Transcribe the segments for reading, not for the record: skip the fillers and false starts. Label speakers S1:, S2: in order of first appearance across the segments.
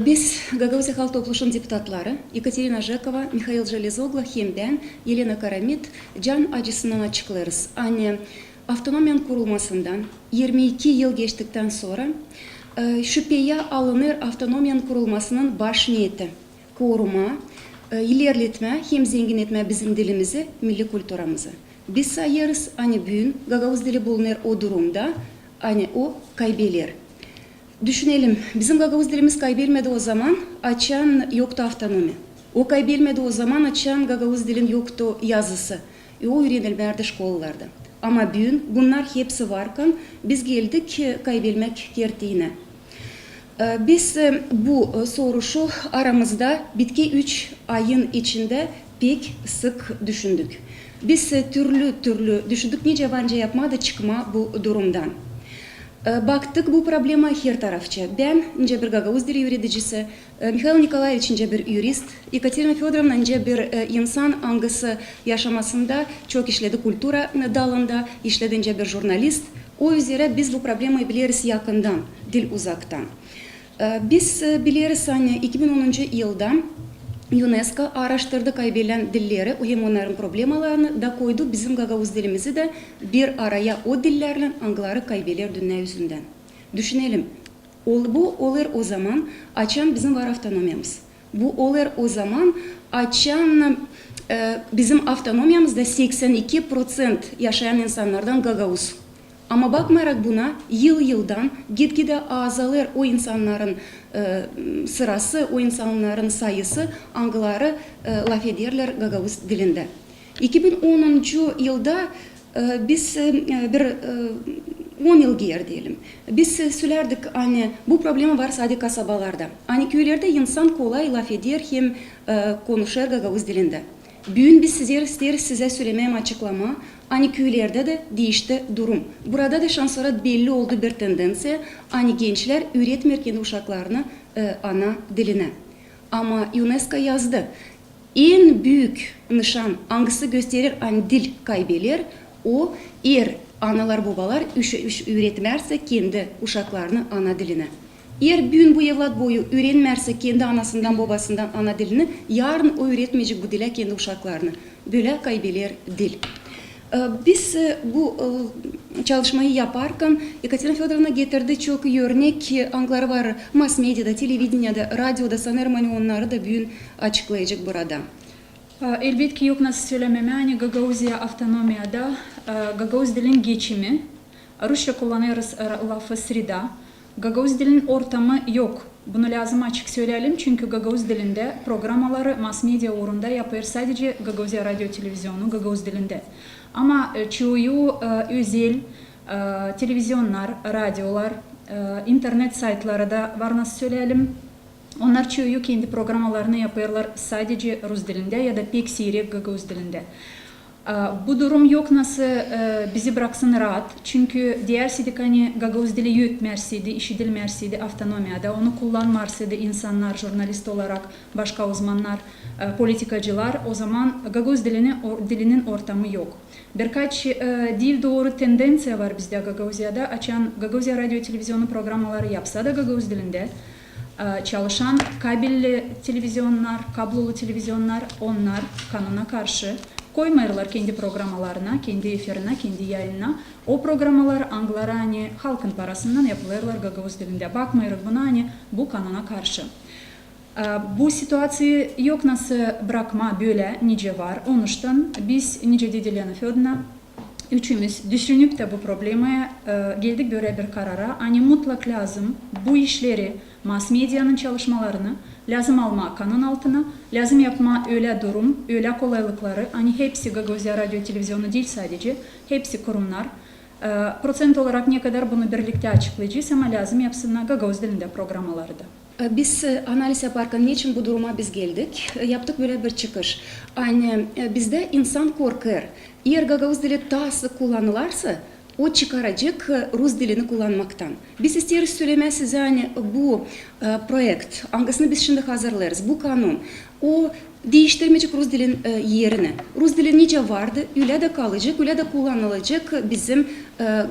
S1: Biz Гагаузия Халk Topluluğu'nun депутатları Екатерина Жекова, Михаил Железогло, hem ben, Yelena Karamit can acısından açıklarız. Hani avtonomiyanın kurulmasından 22 yıl geçtikten sonra şüpheye alınır avtonomiyanın kurulmasının baş niyeti koruma, ilerletme, hem zengin etme bizim dilimizi, milli kültürümüzü. Biz sayarız hani bugün Gagavuz dili bulunur o durumda, hani o kaybeder. Düşünelim, bizim Gagavuz dilimiz kaybetmedi o zaman, açan yoktu avtonomi. O kaybetmedi o zaman, açan Gagavuz dilin yoktu yazısı. O öğrenilmedi şkollarda. Ama bugün bunlar hepsi varken biz geldik kaybetmek gerektiğine. Biz bu soruşu aramızda bitki 3 ayın içinde pek sık düşündük. Biz türlü düşündük, nice bence yapma da çıkma bu durumdan. Baktık bu problema her tarafça. Ben ince bir Gagavuz dili öğreticisi, Mikhail Nikolaevich ince bir jurist, Ekaterina Fyodorovna ince bir insan angısı yaşamasında çok işledi kültüra dalında, işledi ince bir jurnalist. O üzere biz bu problemi biliriz yakından, dil uzaktan. Biz biliriz hani 2010 yılda UNESCO araştırdı kaybedilen dilleri, hem onların problemalarını da koydu. Bizim Gagavuz dilimizi de bir araya o dillerle angıları kaybeder dünya yüzünden. Düşünelim, bu olur o zaman açan bizim var avtonomiyamız. Bu olur o zaman açan bizim avtonomiyamızda 82% yaşayan insanlardan Gagavuz. Ama bakmayarak buna yıldan gitgide azalır o insanların sırası, o insanların sayısı, angıları laf ederler Gagavuz dilinde. 2010 yılda biz bir 10 yıl geri diyelim. Biz söylerdik hani bu problemi var sadece kasabalarda. Hani köylerde insan kolay laf eder hem konuşur Gagavuz dilinde. Bugün biz size söylemeye açıklama. Hani köylerde de değişti durum. Burada da şanslara belli oldu bir tendensiya. Hani gençler öğretmiyor kendi uşaklarını ana diline. Ama UNESCO yazdı. En büyük nişan hangisi gösterir hani dil kaybeder. O analar babalar öğretmezse kendi uşaklarını ana diline. Eğer bugün bu evlat boyu öğrenmezse kendi anasından babasından ana dilini, yarın o öğretmeyecek bu dile kendi uşaklarını. Böyle kaybeder dil. Biz bu çalışmayı yaparken Ekaterina Fyodorovna getirdi çok örnek angıları var. Mass medyada, televizyonda, radyoda sanırım hani onları da bugün açıklayacak burada.
S2: Elbette ki yok nasıl söylememe hani Gagavuzya avtonomiyada Gagavuz dilin geçimi, Rusça kullanıyoruz lafı srida. Gagavuz dilin ortamı yok. Bunu lazım açık söyleyelim çünkü Gagavuz dilinde programaları mass media uğrunda yapıyor sadece Gagavuzya radyo televizyonu Gagavuz dilinde. Ama çoğu özel televizyonlar, radyolar, internet saytları da var nasıl söyleyelim. Onlar çoğu kendi programalarını yapıyorlar sadece Rus dilinde ya da pek seyrek Gagavuz dilinde. Bu durum yok nasıl bizi bıraksın rahat. Çünkü diyerseydik hani Gagavuz dili yürütmerseydi, işitilmerseydi avtonomiyada, onu kullanmarsaydı insanlar, jurnalist olarak başka uzmanlar, politikacılar, o zaman Gagavuz dilinin ortamı yok. Birkaç dil doğru tendensiya var bizde Gagavuzya'da. Açan Gagavuzya radyo televizyonu programaları yapsa da Gagavuz dilinde çalışan kabelli televizyonlar, kablolu televizyonlar onlar kanuna karşı koymuyorlar kendi programalarına, kendi efirine, kendi yayınına. O programalar angıları hani halkın parasından yapılıyorlar Gagavuz dilinde. Bakmıyoruz buna hani bu kanuna karşı. Bu situasyon yok nasıl bırakma böyle nice var. Onuştan biz nice Yelena Fyodorovna üçümüz düşünüp de bu probleme geldik böyle bir karara. Hani mutlak lazım bu işleri, mass medyanın çalışmalarını lazım alma kanun altına, lazım yapma öyle durum, öyle kolaylıkları. Hani hepsi Gagavuzya radyo televizyonu değil sadece, hepsi kurumlar. Prosent olarak ne kadar bunu birlikte açıklayacağız ama lazım yapsınlar Gagavuz dilinde programaları da.
S1: Biz analiz yaparken niçin bu duruma biz geldik? Yaptık böyle bir çıkış. Yani bizde insan korkar. Eğer Gagavuz dili daha sık kullanılırsa o çıkaracak Rus dilini kullanmaktan. Biz isteriz söylemeye size hani bu projekt, hangisini biz şimdi hazırlarız, bu kanun, o değiştirmeyecek Rus dilin yerini. Rus dili nice vardı, öyle de kalacak, öyle de kullanılacak bizim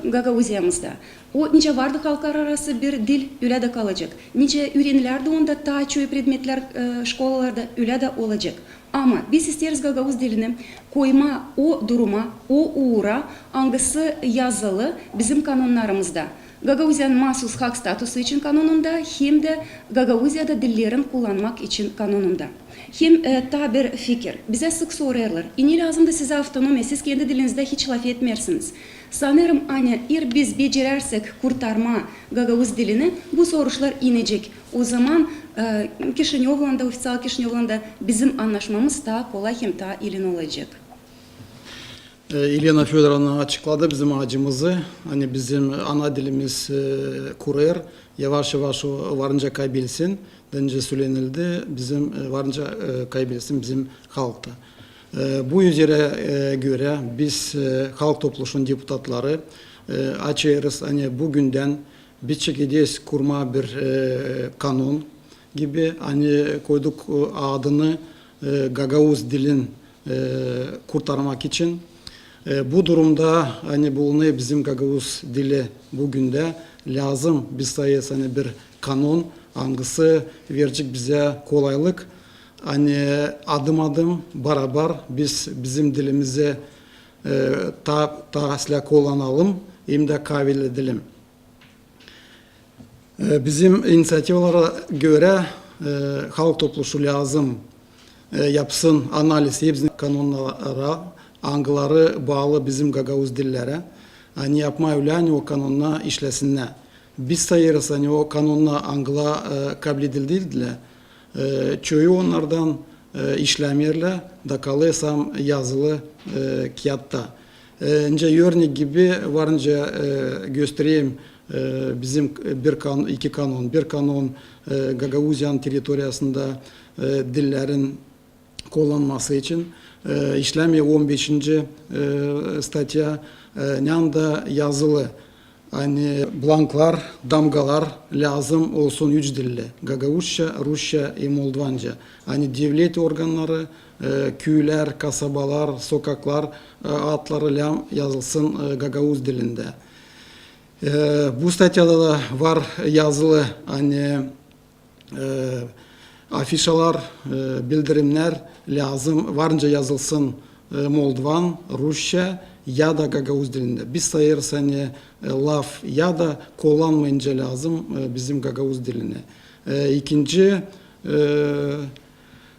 S1: Gagauziyamızda. O nice vardı halklar arası bir dil, öyle de kalacak. Nice ürünler de onda taçoy predmetler şkolalarda öyle de olacak. Ama biz isteriz Gagauz dilini koyma o duruma, o uğra, hangisi yazılı bizim kanunlarımızda. Gagauzya'nın mahsus hak statusu için kanununda hem de Gagauziya'da dillerin kullanmak için kanununda. Hem ta bir fikir. Bize sık sorarlar. Ne lazım da size avtonomiya, siz kendi dilinizde hiç laf etmersiniz. Sanırım hani biz becerersek kurtarma Gagauz dilini bu sorular inecek. O zaman Kişinyov'la ofisyal Kişinyov'la bizim anlaşmamız daha kolay hem daha ilin olacak.
S3: Elena Fyodorovna açıkladı bizim acımızı. Hani bizim ana dilimiz Kurer yavaş yavaş varınca kaybetsin. Önce söylenildi. Bizim varınca kaybetsin bizim halkta. Bu üzere göre biz halk topluluğunun deputatları açıyoruz. Hani bugünden bir şekilde kurma bir kanun gibi hani koyduk adını Gagauz dilin kurtarmak için. Bu durumda hani bulunuyor bizim Gagauz dili bugün de lazım biz sayesinde hani bir kanun hangisi verecek bize kolaylık. Hani adım adım beraber biz bizim dilimizi ta kullanalım hem de kabul edelim. Bizim inisiyativalara göre halk topluluğu lazım yapsın analiz hepsinin kanunlara, angıları bağlı bizim Gagauz dillere. Hani yapma öyle hani o kanunla işlesinler. Biz sayarız hani o kanunla angıla kabul edildiğinde çoğu onlardan işlemirler da kalıyorsam yazılı kağıtta. Önce örnek gibi varınca göstereyim bizim bir kanun, iki kanun, bir kanun Gagauzyan teritoriyasında dillerin kullanması için işlemiyor 15. statya yanında yazılı. Hani blanklar, damgalar lazım olsun üç dilli. Gagauzca, Rusça ve Moldovanca. Hani devlet organları, köyler, kasabalar, sokaklar adları yazılsın Gagauz dilinde. Bu statyada da var yazılı hani afişalar, bildirimler lazım. Varınca yazılsın Moldovan, Rusça ya da Gagauz dilinde. Biz sayarız hani laf ya da kullanmayınca lazım bizim Gagauz diline. İkinci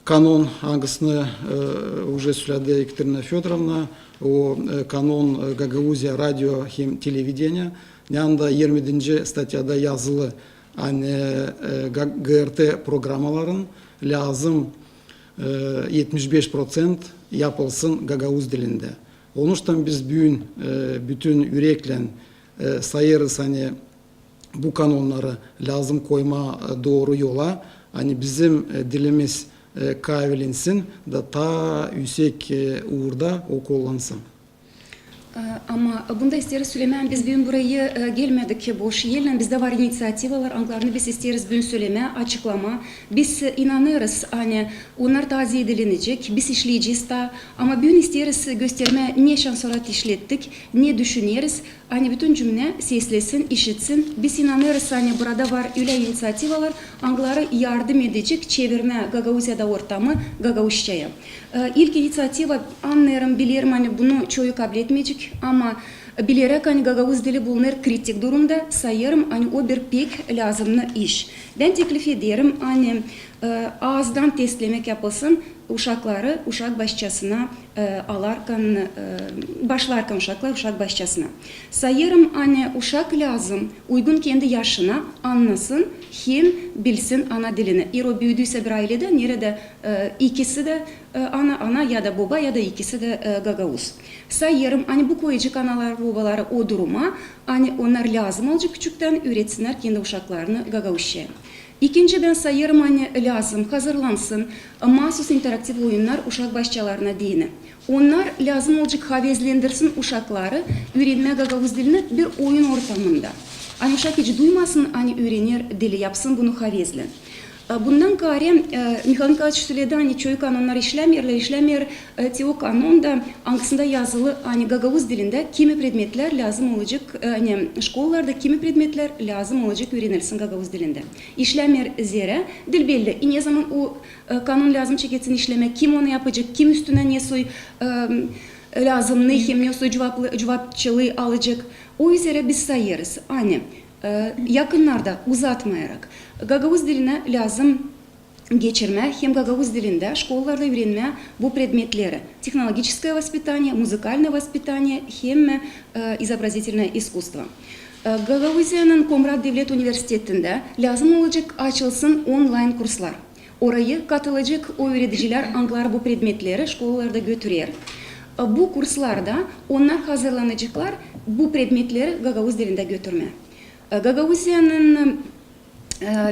S3: kanun hangisini уже söyledi Ekaterina Fyodorovna, o kanun Gagauzya radyo hem televizyonu. Yanında 20. statyada yazılı hani GRT programaların lazım 75% yapılsın Gagauz dilinde. Onun için biz bütün yürekle sayarız hani bu kanunları lazım koyma doğru yola. Hani bizim dilimiz kavilensin da ta yüksek uğurda o kullansın.
S1: Ama bunda isteriz söylemem, biz bugün buraya gelmedik ki boş yerle, bizde var inisiyativalar, anglarını biz isteriz bugün söyleme, açıklama. Biz inanırız, hani onlar taze edilecek, biz işleyeceğiz da, ama bugün isteriz gösterme ne şansorat işlettik, ne düşünürüz, hani bütün cümle seslesin, işitsin. Biz inanırız, hani burada var öyle inisiyativalar, anglara yardım edecek, çevirme Gagauziya'da ortamı Gagauzça'ya. İlk inisiyativa anlarım, bilirim, hani bunu çoğu kabul etmeyecek. Ama bilerek hani Gagauz dili bulunur kritik durumda sayarım hani o bir pek lazımlı iş. Ben teklif ederim hani ağızdan testlemek yapılsın uşakları uşak başçasına alarken başlarken uşak başçasına. Sayarım hani uşak lazım uygun kendi yaşına anlasın hem bilsin ana dilini. O büyüdüyse bir ailede nerede ikisi de ana ya da baba ya da ikisi de Gagauz. Sayarım hani bu koyucu analar babaları o duruma hani onlar lazım olacak küçükten üretsinler kendi uşaklarını Gagauzça'ya. İkinci ben sayarım hani lazım hazırlansın mahsus interaktif oyunlar uşak başçalarına diyene. Onlar lazım olacak havezlendirsin uşakları öğrenme Gagauz dilini bir oyun ortamında. Hani uşak hiç duymasın hani öğrenir dili yapsın bunu havezlen. Bundan gari Mikhail Nikolaevich söyledi hani çoğu kanunlar işlemiyor. Teo kanunda ankısında yazılı hani Gagavuz dilinde kimi predmetler lazım olacak hani şkollarda kimi predmetler lazım olacak öğrenilsin Gagavuz dilinde. İşlemiyor zira dil belli. Ne zaman o kanun lazım çeketsin işleme kim onu yapacak kim üstüne ne soy lazım ne kim ne soy cevapçılığı alacak. O üzere biz sayarız. Hani yakınlarda uzatmayarak Gagavuz diline lazım geçirme, hem Gagavuz dilinde şkollarda öğrenme bu предметleri. Технологическое воспитание, музыкальное воспитание, hem изобразительное искусство. Gagavuzya'nın Komrat Devlet Üniversitesi'nde lazım olacak açılsın online kurslar. Orayı katılacak o öğreticiler anglar bu предметleri şkollarda götürür. Bu kurslarda onlar hazırlanacaklar bu предметleri Gagavuz dilinde götürme. Gagavuzya'nın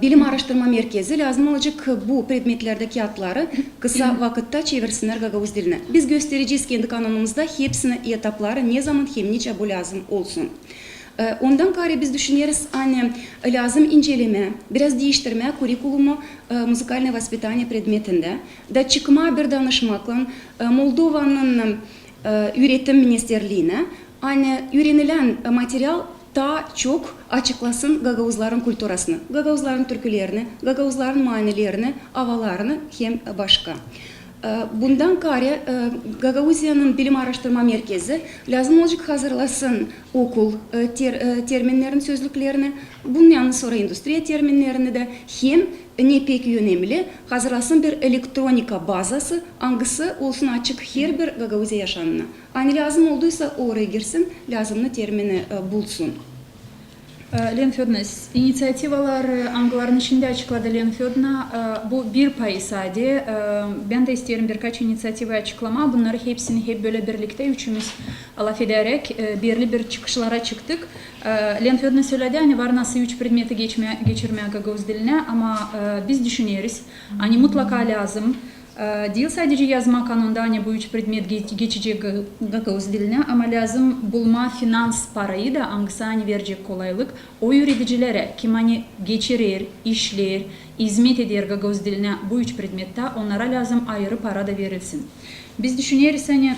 S1: Bilim Araştırma Merkezi lazım olacak bu предметlerdeki adları kısa vakitte çevirsinler Gagavuz diline. Biz göstereceğiz kendi kanalımızda hepsini etapları ne zaman hem niçe bu lazım olsun. Ondan gari biz düşünüyoruz hani lazım inceleme, biraz değiştirme kurikulumu müzikальное воспитание предметinde da çıkma bir danışmakla Moldova'nın Üretim Ministerliğine hani öğrenilen materyal daha çok açıklasın Gagavuzların kültürasını, Gagavuzların türkülerini, Gagavuzların manilerini, havalarını hem başka. Bundan gari Gagavuzya'nın Bilim Araştırma Merkezi lazım olacak hazırlasın okul terminlerin sözlüklerini, bundan sonra endüstriya terminlerini de hem ne pek önemli hazırlasın bir elektronika bazası hangisi olsun açık her bir Gagavuzya yaşamına. Hani lazım olduysa oraya girsin, lazımlı termini bulsun.
S2: Lena Fyodorowna, inisiativalar angların içinde açıkladı Lena Fyodorowna. Bu bir payı sadece. Ben de isterim birkaç inisiyativa açıklama. Bunları hepsini hep böyle birlikte üçümüz laf ederek belirli bir çıkışlara çıktık. Lena Fyodorowna söyledi hani var nasıl 3 predmeti geçirmeye Gagavuz diline ama biz düşünüyoruz. Hani mutlaka lazım. Değil sadece yazma kanunda hani bu 3 predmet geçecek Gagavuz diline ama lazım bulma finans parayı da hangisi hani verecek kolaylık. O öğreticilere kim hani geçirir, işler, hizmet eder Gagavuz diline bu 3 predmette onlara lazım ayrı para da verilsin. Biz düşünüyoruz hani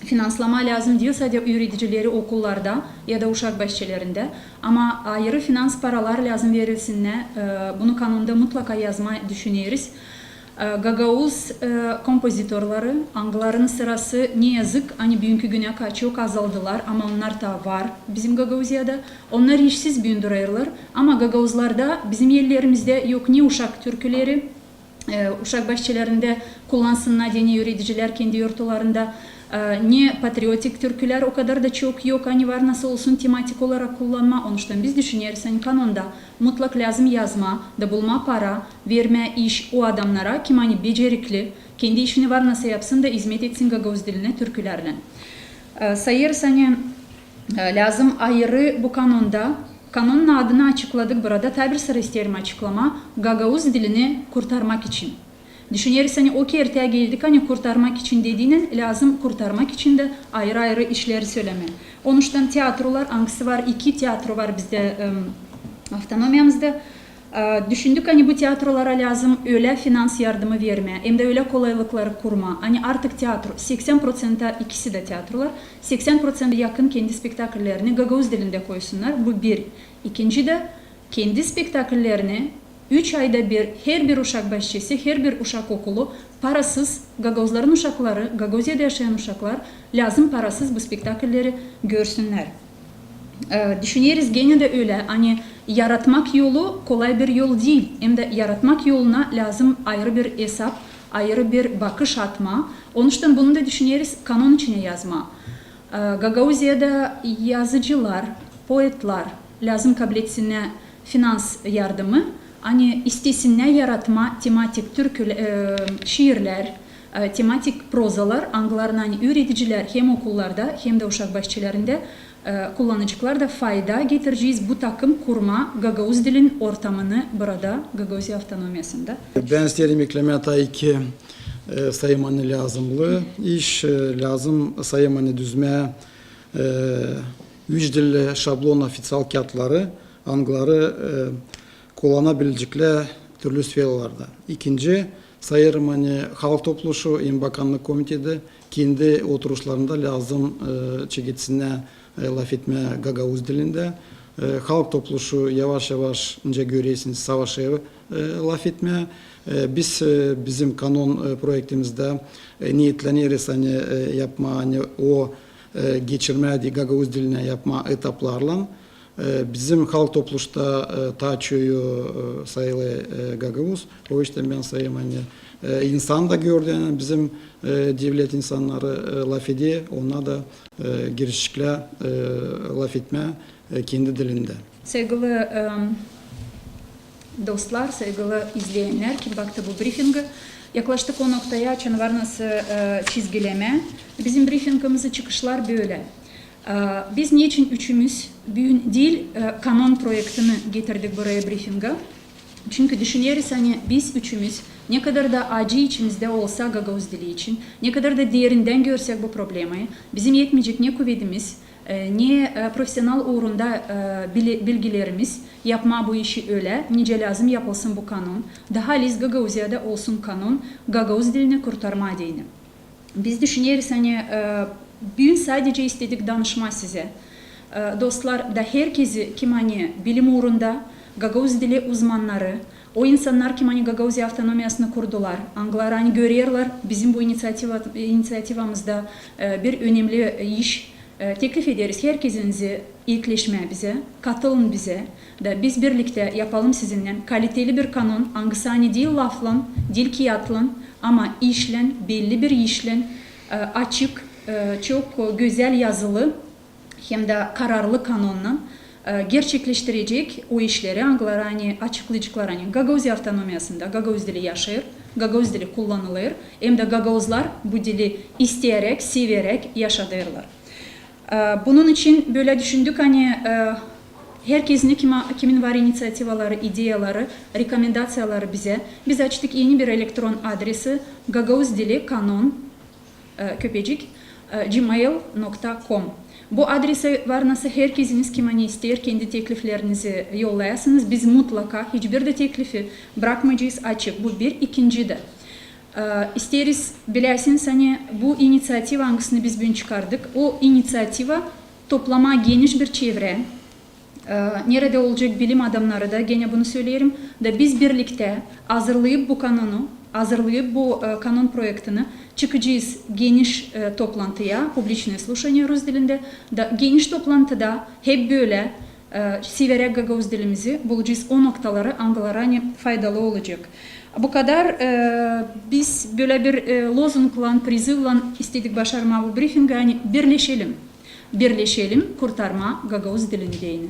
S2: finanslama lazım değil sadece öğreticileri okullarda ya da uşak bahçelerinde ama ayrı finans paralar lazım verilsin. Bunu kanunda mutlaka yazma düşünüyoruz. Gagavuz kompozitörleri, angların sırası ne yazık hani bugünkü güne çok azaldılar ama onlar da var bizim Gagavuzya'da. Onlar işsiz büyündürüyorlar ama Gagavuzlarda bizim yerlerimizde yok ne uşak türküleri, uşak bahçelerinde kullansınlar diye öğreticiler kendi yurtlarında ne patriotik türküler o kadar da çok yok hani var nasıl olsun tematik olarak kullanma onun için biz düşünüyoruz hani kanunda mutlak lazım yazma da bulma para verme iş o adamlara kim hani becerikli kendi işini var nasıl yapsın da hizmet etsin Gagavuz diline türkülerle sayırız hani lazım ayrı bu kanunda kanunun adını açıkladık burada tabi sıra isterim açıklama Gagavuz dilini kurtarmak için. Düşünüyoruz hani o erteye geldik hani kurtarmak için dediğinin lazım kurtarmak için de ayrı ayrı işleri söyleme. Onun için tiyatrolar hangisi var? 2 tiyatro var bizde avtonomiyamızda. Düşündük hani bu tiyatrolara lazım öyle finans yardımı verme hem de öyle kolaylıkları kurma. Hani artık tiyatro 80% ikisi de tiyatrolar 80% yakın kendi spektaküllerini Gagavuz dilinde koysunlar. Bu bir. İkinci de kendi spektaküllerini 3 ayda bir her bir uşak bahçesi, her bir uşak okulu parasız Gagavuzların uşakları, Gagavuzya'da yaşayan uşaklar lazım parasız bu spektakülleri görsünler. Düşünüyoruz gene de öyle hani yaratmak yolu kolay bir yol değil. Hem de yaratmak yoluna lazım ayrı bir hesap, ayrı bir bakış atma. Onun için bunu da düşünüyoruz kanun içine yazma. Gagavuzya'da yazıcılar, poetler lazım kabul etsinler finans yardımı. Hani istesinler yaratma tematik şiirler, tematik prozalar, anglarına hani öğreticiler hem okullarda hem de uşak bahçelerinde kullanıcılar da fayda getireceğiz bu takım kurma Gagavuz dilin ortamını burada Gagavuzya avtonomiyasında.
S3: Ben isterim ekleme tabii ki sayımanı lazımlı, iş lazım sayımanı düzme, üç dilli şablon ofisyal kağıtları, angları kullanabilecekler türlü sferalarda. İkinci, sayarım hani halk topluluğu İm Bakanlık Komitesi kendi oturuşlarında lazım çekitsine laf etme Gagavuz dilinde. Halk topluluğu yavaş yavaş önce görüyorsunuz savaşı laf etme. Biz bizim kanon projektimizde niyetleniyoruz hani yapma hani o geçirme Gagavuz diline yapma etaplarla. Bizim halk topluluğunda taçıyor sayılı Gagavuz. O işte ben sayayım hani insan da gördü yani bizim devlet insanları laf ediyor. Ona da girişikle laf etme kendi dilinde.
S2: Sevgili dostlar, sevgili izleyenler, kim baktı bu briefingi, yaklaştık o noktaya, var nasıl çizgileme. Bizim briefingimizi çıkışlar böyle. Biz niçin üçümüz değil kanon projektini getirdik buraya briefinga? Çünkü düşünüyoruz hani biz üçümüz ne kadar da acı içimizde olsa Gagavuz dili için, ne kadar da derinden görsek bu problemi, bizim yetmeyecek ne kuvvetimiz, ne profesyonel uğrunda bilgilerimiz yapma bu işi öyle, nice lazım yapılsın bu kanon. Daha liz Gagavuzya'da olsun kanon, Gagavuz dilini kurtarma dini. Biz düşünüyoruz hani bugün sadece istedik danışma size. Dostlar da herkesi kim hani bilim uğrunda Gagavuz dili uzmanları, o insanlar kim hani Gagavuzya avtonomiyasını kurdular, Anglar hani görüyorlar bizim bu inisiyativamızda bir önemli iş teklif ederiz. Herkesinizi ilkleşme bize, katılın bize da biz birlikte yapalım sizinle kaliteli bir kanon, hangisi hani değil laflan, değil kiyatlan ama işlen, belli bir işlen, açık, çok güzel yazılı hem de kararlı kanonla gerçekleştirecek o işleri hani açıklayacaklar hani Gagavuzya avtonomiyasında Gagavuz dili yaşıyor, Gagavuz dili kullanılır hem de Gagavuzlar bu dili isteyerek, severek yaşadılar. Bunun için böyle düşündük hani herkesin kimin var inisiyativaları, ideyaları, rekomendasyyaları bize. Biz açtık yeni bir elektron adresi gagavuzdili.kanon@gmail.com. Bu adrese var nasıl herkesiniz kim hani ister kendi tekliflerinizi yollayasınız. Biz mutlaka hiçbir de teklifi bırakmayacağız açık. Bu bir. İkinci de isteriz bilersiniz hani bu inisiyativa hangisini biz bugün çıkardık. O inisiyativa toplama geniş bir çevre. Nerede olacak bilim adamları da gene bunu söylerim da biz birlikte hazırlayıp bu kanonu, hazırlayıp bu kanon projektini çıkacağız geniş toplantıya, publiczne слушание Rus dilinde da geniş toplantıda hep böyle severek Gagavuz dilimizi bulacağız o noktaları Anglara hani faydalı olacak. Bu kadar biz böyle bir lozungla, prizivla istedik başarma bu briefingi hani birleşelim kurtarma Gagavuz dilini.